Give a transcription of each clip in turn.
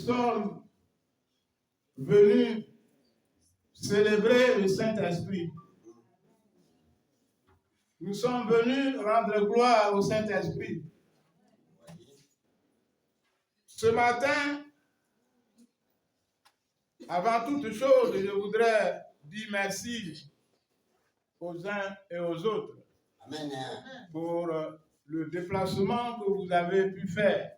sommes venus célébrer le Saint-Esprit. Nous sommes venus rendre gloire au Saint-Esprit. Ce matin, avant toute chose, je voudrais dire merci aux uns et aux autres. Amen. Pour le déplacement que vous avez pu faire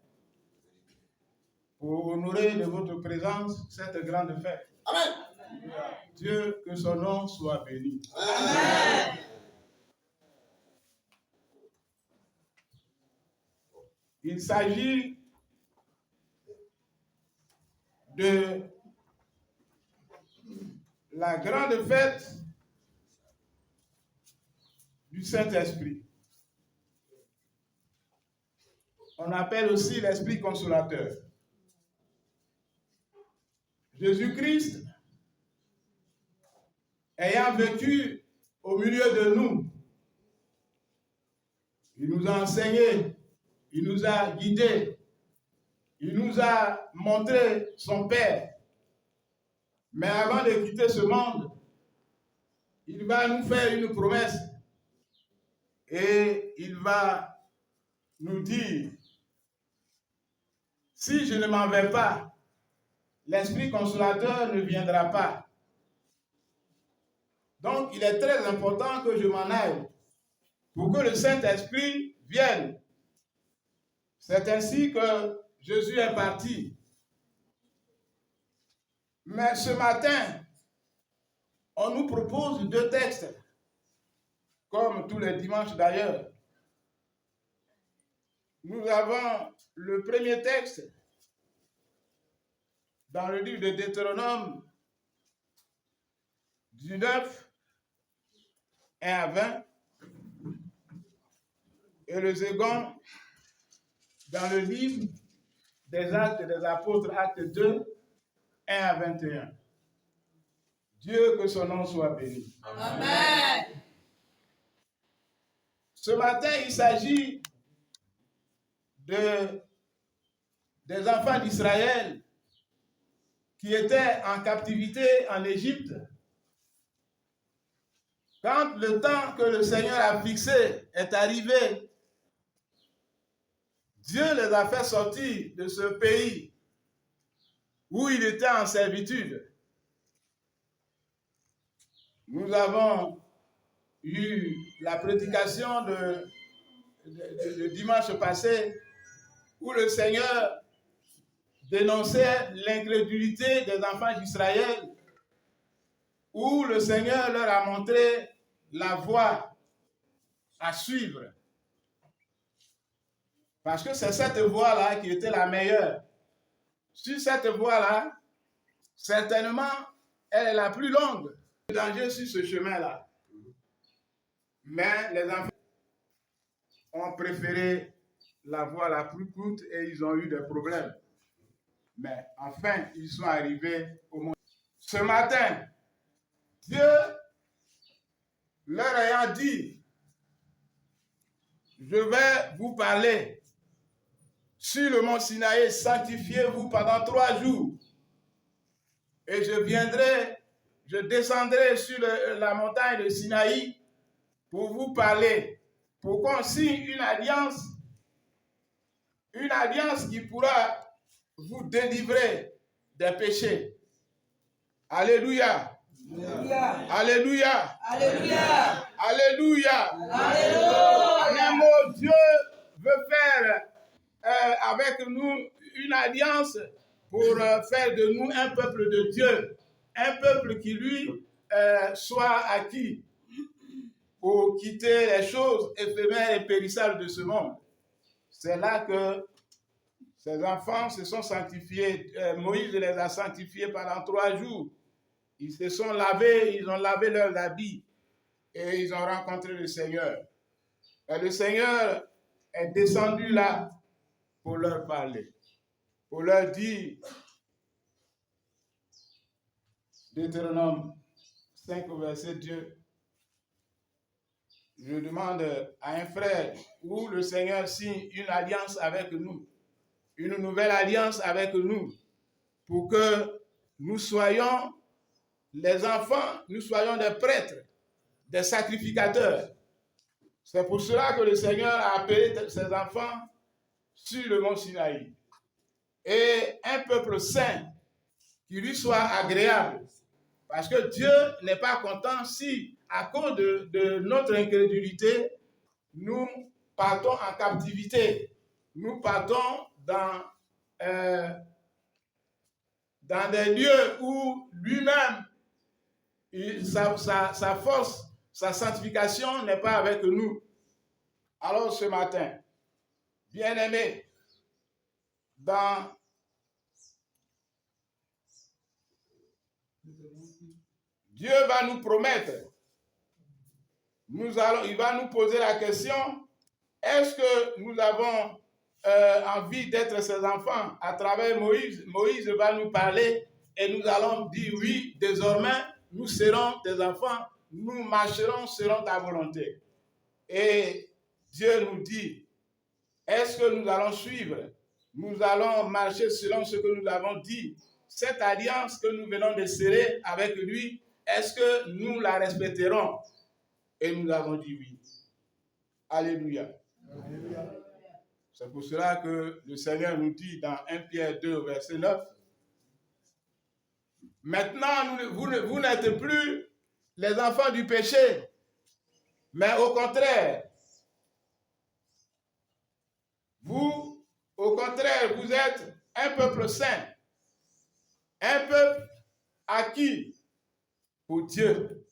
pour honorer de votre présence cette grande fête. Amen. Dieu, que son nom soit béni. Amen. Il s'agit de la grande fête du Saint-Esprit. On appelle aussi l'Esprit consolateur. Jésus-Christ, ayant vécu au milieu de nous, il nous a enseigné, il nous a guidés, il nous a montré son Père. Mais avant de quitter ce monde, il va nous faire une promesse et il va nous dire, si je ne m'en vais pas, l'Esprit consolateur ne viendra pas. Donc, il est très important que je m'en aille pour que le Saint-Esprit vienne. C'est ainsi que Jésus est parti. Mais ce matin, on nous propose 2 textes, comme tous les dimanches d'ailleurs. Nous avons le premier texte dans le livre de Deutéronome 19, 1 à 20, et le second dans le livre des Actes des Apôtres, Acte 2, 1 à 21. Dieu, que son nom soit béni. Amen. Ce matin, il s'agit des enfants d'Israël qui étaient en captivité en Égypte. Quand le temps que le Seigneur a fixé est arrivé, Dieu les a fait sortir de ce pays où ils étaient en servitude. Nous avons eu la prédication de dimanche passé où le Seigneur dénonçait l'incrédulité des enfants d'Israël, où le Seigneur leur a montré la voie à suivre. Parce que c'est cette voie-là qui était la meilleure. Sur cette voie-là, certainement, elle est la plus longue. Le danger sur ce chemin-là. Mais les enfants ont préféré la voie la plus courte et ils ont eu des problèmes. Mais enfin, ils sont arrivés au monde. Ce matin, Dieu leur ayant dit, je vais vous parler sur le mont Sinaï, sanctifiez-vous pendant 3 jours. Et je descendrai sur la montagne de Sinaï pour vous parler, pour qu'on signe une alliance qui pourra vous délivrer des péchés. Alléluia. Alléluia. Alléluia. Alléluia. Alléluia. En un mot, Dieu veut faire avec nous une alliance pour faire de nous un peuple de Dieu, un peuple qui lui soit acquis pour quitter les choses éphémères et périssables de ce monde. C'est là que ces enfants se sont sanctifiés. Moïse les a sanctifiés pendant 3 jours. Ils se sont lavés, ils ont lavé leurs habits et ils ont rencontré le Seigneur. Et le Seigneur est descendu là pour leur parler, pour leur dire, Deutéronome 5 verset 2, je demande à un frère où le Seigneur signe une alliance avec nous, une nouvelle alliance avec nous. pour que nous soyons les enfants, nous soyons des prêtres, des sacrificateurs. C'est pour cela que le Seigneur a appelé ses enfants sur le mont Sinaï. Et un peuple saint qui lui soit agréable. Parce que Dieu n'est pas content si, à cause de notre incrédulité, nous partons en captivité. Nous partons dans des lieux où lui-même, sa force, sa sanctification n'est pas avec nous. Alors ce matin, bien-aimés, Dieu va nous promettre, il va nous poser la question, est-ce que nous avons envie d'être ses enfants à travers Moïse? Moïse va nous parler et nous allons dire oui, désormais, nous serons tes enfants, nous marcherons selon ta volonté. Et Dieu nous dit, est-ce que nous allons suivre? Nous allons marcher selon ce que nous avons dit. Cette alliance que nous venons de serrer avec lui, est-ce que nous la respecterons? Et nous avons dit oui. Alléluia. Alléluia. C'est pour cela que le Seigneur nous dit dans 1 Pierre 2, verset 9, maintenant, vous n'êtes plus les enfants du péché, mais au contraire, vous êtes un peuple saint, un peuple acquis pour Dieu,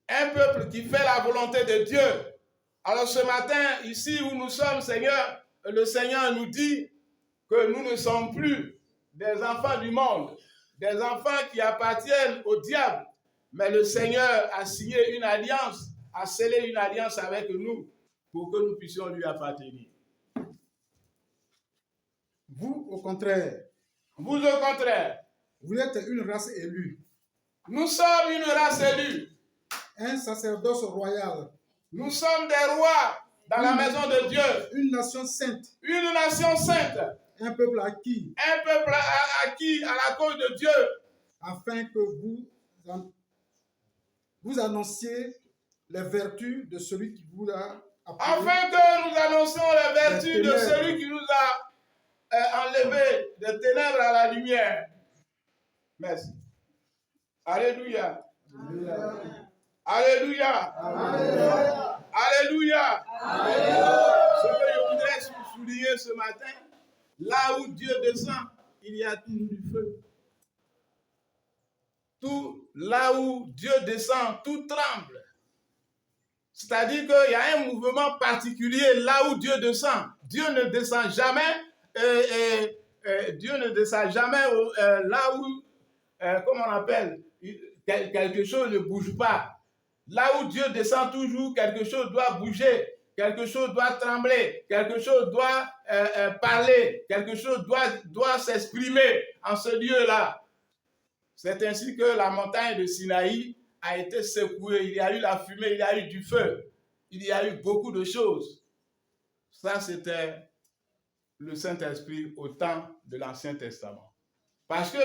un peuple qui fait la volonté de Dieu. Alors ce matin, ici où nous sommes, Seigneur, le Seigneur nous dit que nous ne sommes plus des enfants du monde, des enfants qui appartiennent au diable, mais le Seigneur a signé une alliance, a scellé une alliance avec nous pour que nous puissions lui appartenir. Vous, au contraire, vous êtes une race élue. Nous sommes une race élue. Un sacerdoce royal. Nous sommes des rois dans la maison de Dieu. Une nation sainte. Une nation sainte. Un peuple acquis. Un peuple acquis à la cause de Dieu. Afin que vous annonciez les vertus de celui qui vous a appelé. Afin que nous annoncions les vertus de celui qui nous a enlevé des ténèbres à la lumière. Merci. Alléluia. Alléluia. Alléluia. Alléluia. Alléluia. Ce que je voudrais souligner ce matin, là où Dieu descend, il y a toujours du feu. Tout là où Dieu descend, tout tremble. C'est-à-dire qu'il y a un mouvement particulier là où Dieu descend. Dieu ne descend jamais. Dieu ne descend jamais là où, comment on appelle, quelque chose ne bouge pas. Là où Dieu descend toujours, quelque chose doit bouger, quelque chose doit trembler, quelque chose doit parler, quelque chose doit s'exprimer en ce lieu-là. C'est ainsi que la montagne de Sinaï a été secouée. Il y a eu la fumée, il y a eu du feu, il y a eu beaucoup de choses. Ça, c'était le Saint-Esprit au temps de l'Ancien Testament. Parce que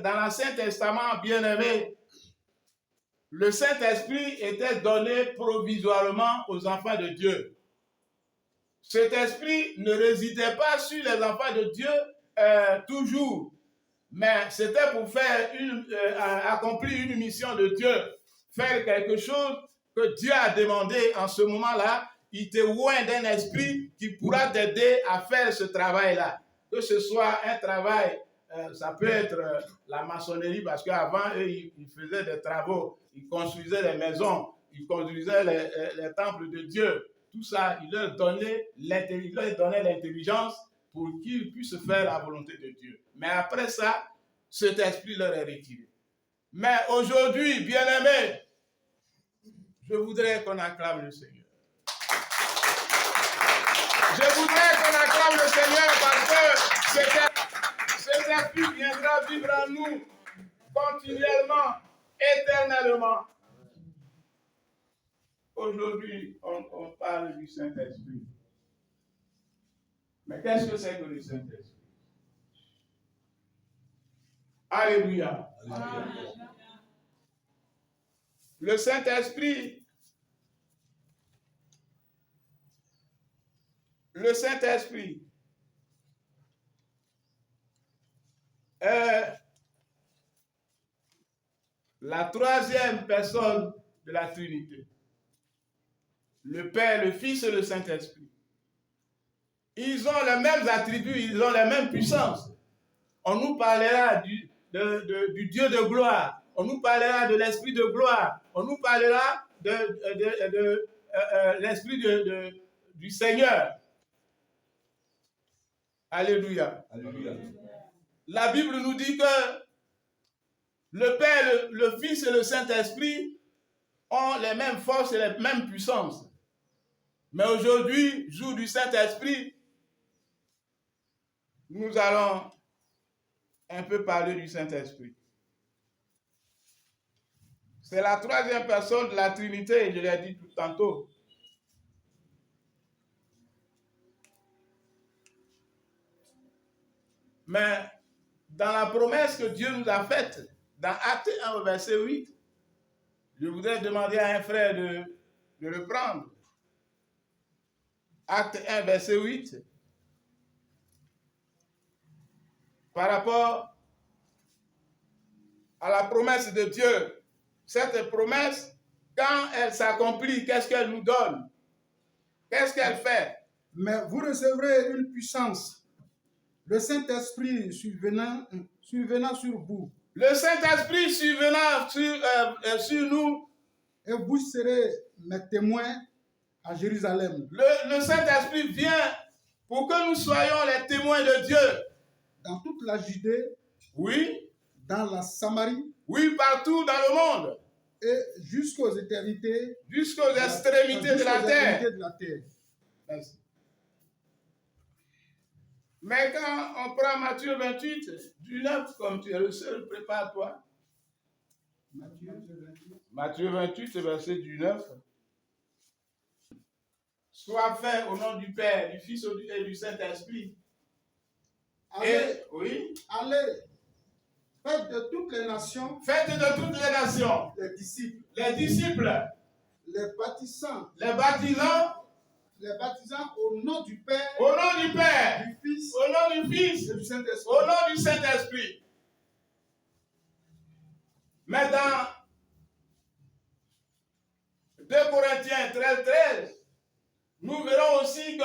dans l'Ancien Testament, bien-aimé, le Saint-Esprit était donné provisoirement aux enfants de Dieu. Cet esprit ne résidait pas sur les enfants de Dieu toujours, mais c'était pour faire accomplir une mission de Dieu, faire quelque chose que Dieu a demandé en ce moment-là. Il te oint d'un esprit qui pourra t'aider à faire ce travail-là. Que ce soit un travail, ça peut être la maçonnerie, parce qu'avant, eux, ils faisaient des travaux, ils construisaient des maisons, ils construisaient les temples de Dieu. Tout ça, il leur donnait l'intelligence pour qu'ils puissent faire la volonté de Dieu. Mais après ça, cet esprit leur est retiré. Mais aujourd'hui, bien-aimés, je voudrais qu'on acclame le Seigneur. Je voudrais qu'on acclame le Seigneur parce que cet esprit viendra vivre en nous continuellement, éternellement. Aujourd'hui, on parle du Saint-Esprit. Mais qu'est-ce que c'est que le Saint-Esprit? Alléluia. Le Saint-Esprit, est la troisième personne de la Trinité. Le Père, le Fils et le Saint-Esprit. Ils ont les mêmes attributs, ils ont les mêmes puissances. On nous parlera du Dieu de gloire. On nous parlera de l'Esprit de gloire. On nous parlera de l'Esprit du Seigneur. Alléluia. Alléluia. La Bible nous dit que le Père, le Fils et le Saint-Esprit ont les mêmes forces et les mêmes puissances. Mais aujourd'hui, jour du Saint-Esprit, nous allons un peu parler du Saint-Esprit. C'est la troisième personne de la Trinité, je l'ai dit tout tantôt. Mais dans la promesse que Dieu nous a faite, dans Acte 1, verset 8, je voudrais demander à un frère de le prendre. Acte 1, verset 8. Par rapport à la promesse de Dieu, cette promesse, quand elle s'accomplit, qu'est-ce qu'elle nous donne? Qu'est-ce qu'elle fait? Mais vous recevrez une puissance, le Saint-Esprit survenant sur vous. Le Saint-Esprit survenant sur nous. Et vous serez mes témoins à Jérusalem. Le Saint-Esprit vient pour que nous soyons les témoins de Dieu. Dans toute la Judée. Oui. Dans la Samarie. Oui, partout dans le monde. Et jusqu'aux éternités. Jusqu'aux extrémités de la terre. Merci. Mais quand on prend Matthieu 28, du 9, comme tu es le seul, prépare-toi. Matthieu 28, verset du 9. Soit fait au nom du Père, du Fils et du Saint-Esprit. Allez, oui. Allez, faites de toutes les nations. Faites de toutes les nations. Les disciples. Les disciples. Les baptisants. Les baptisants. Les baptisants au nom du Père. Au nom du Père. Du Fils. Au nom du Fils. Et du Saint-Esprit. Au nom du Saint-Esprit. Mais dans 2 Corinthiens 13, nous verrons aussi que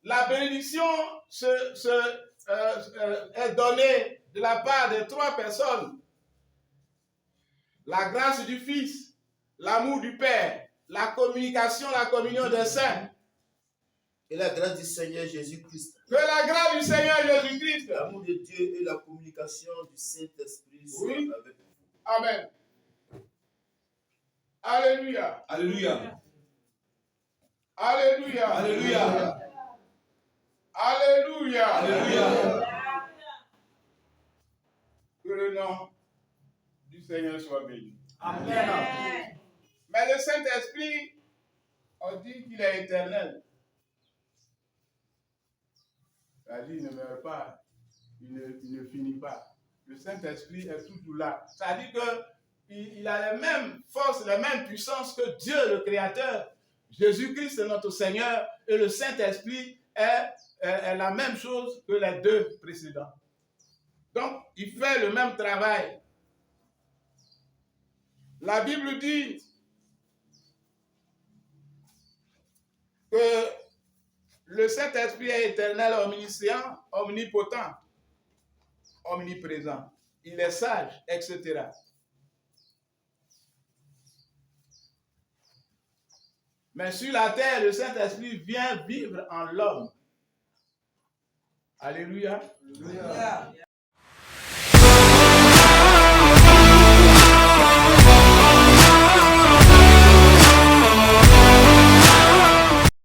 la bénédiction est donnée de la part de 3 personnes. La grâce du Fils, l'amour du Père, la communication, la communion des saints. Et la grâce du Seigneur Jésus-Christ. Que la grâce du Seigneur Jésus-Christ. L'amour de Dieu et la communication du Saint-Esprit soient avec vous. Amen. Alléluia. Alléluia. Alléluia. Alléluia. Alléluia. Alléluia. Que le nom du Seigneur soit béni. Amen. Mais le Saint-Esprit, on dit qu'il est éternel. C'est-à-dire, il ne meurt pas, il ne finit pas. Le Saint-Esprit est toujours là. C'est-à-dire qu'il a les mêmes forces, les mêmes puissances que Dieu, le Créateur. Jésus-Christ est notre Seigneur et le Saint-Esprit est la même chose que les 2 précédents. Donc, il fait le même travail. La Bible dit que le Saint-Esprit est éternel, omniscient, omnipotent, omniprésent. Il est sage, etc. Mais sur la terre, le Saint-Esprit vient vivre en l'homme. Alléluia. Alléluia.